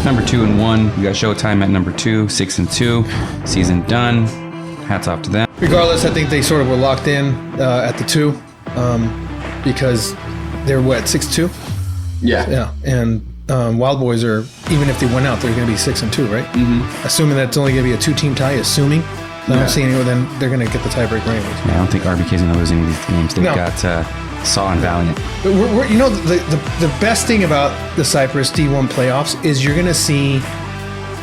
Number 2 and 1. We got Showtime at number 2, 6 and 2. Season done. Hats off to them. Regardless, I think they sort of were locked in at the 2 because they're 6-2. Yeah. And WildBoys are, even if they went out, they're going to be 6 and 2, right? Mm-hmm. Assuming that it's only going to be a 2-team tie. Assuming. I don't see anyone. Then they're going to get the tiebreaker anyways. Yeah, I don't think RBK's going to lose any of these games. They've got Saw and Valiant. But the best thing about the Cyprus D1 playoffs is you're going to see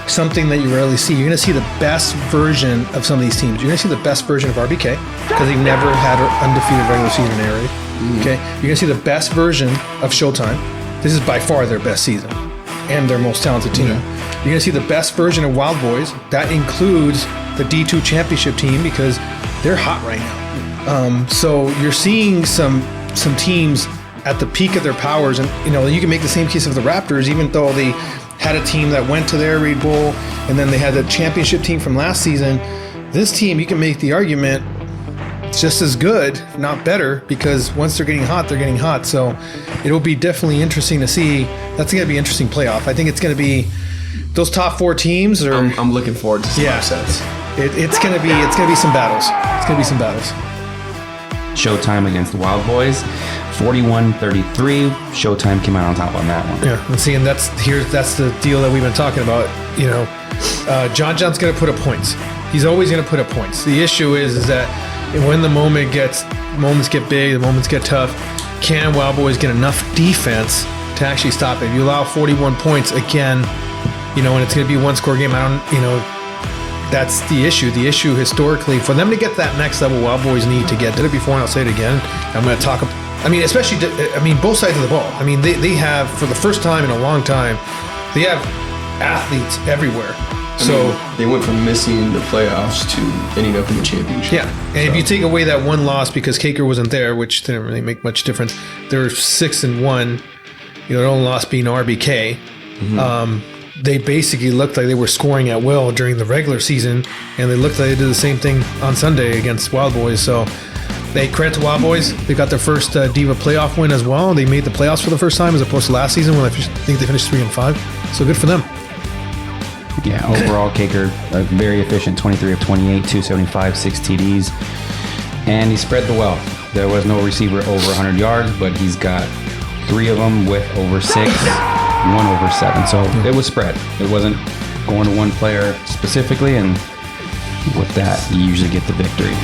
something that you rarely see. You're going to see the best version of some of these teams. You're going to see the best version of RBK because they've never had an undefeated regular season in area. Okay, you're going to see the best version of Showtime. This is by far their best season and their most talented team. Yeah. You're going to see the best version of WildBoys. That includes the D2 championship team because they're hot right now. So you're seeing some teams at the peak of their powers, and you can make the same case of the Raptors, even though they had a team that went to their Reed Bowl, and then they had the championship team from last season. This team, you can make the argument, it's just as good, if not better, because once they're getting hot, they're getting hot. So it'll be definitely interesting to see. That's going to be an interesting playoff. I think it's going to be those top 4 teams. I'm looking forward to some upsets. It's going to be some battles. It's going to be some battles. Showtime against the WildBoys, 41-33. Showtime came out on top on that one. Yeah, and see, and that's the deal that we've been talking about. John's going to put up points. He's always going to put up points. The issue is that when the moments get big, the moments get tough, can WildBoys get enough defense to actually stop it? If you allow 41 points again, and it's going to be a 1-score game, that's the issue. The issue historically, for them to get that next level, WildBoys need to get. Did it before, and I'll say it again. I'm going to talk. Both sides of the ball. They have, for the first time in a long time, they have athletes everywhere. So they went from missing the playoffs to ending up in the championship. Yeah, and if you take away that one loss because Kaker wasn't there, which didn't really make much difference, they're 6 and 1. Their only loss being RBK. Mm-hmm. They basically looked like they were scoring at will during the regular season, and they looked like they did the same thing on Sunday against WildBoys. So they credit to WildBoys. They got their first Diva playoff win as well. They made the playoffs for the first time as opposed to last season when I think they finished 3 and 5. So good for them. Yeah, overall, Kaker, very efficient, 23 of 28, 275, 6 TDs. And he spread the wealth. There was no receiver over 100 yards, but he's got 3 of them with over 6, 1 over 7. So it was spread. It wasn't going to one player specifically, and with that, you usually get the victory.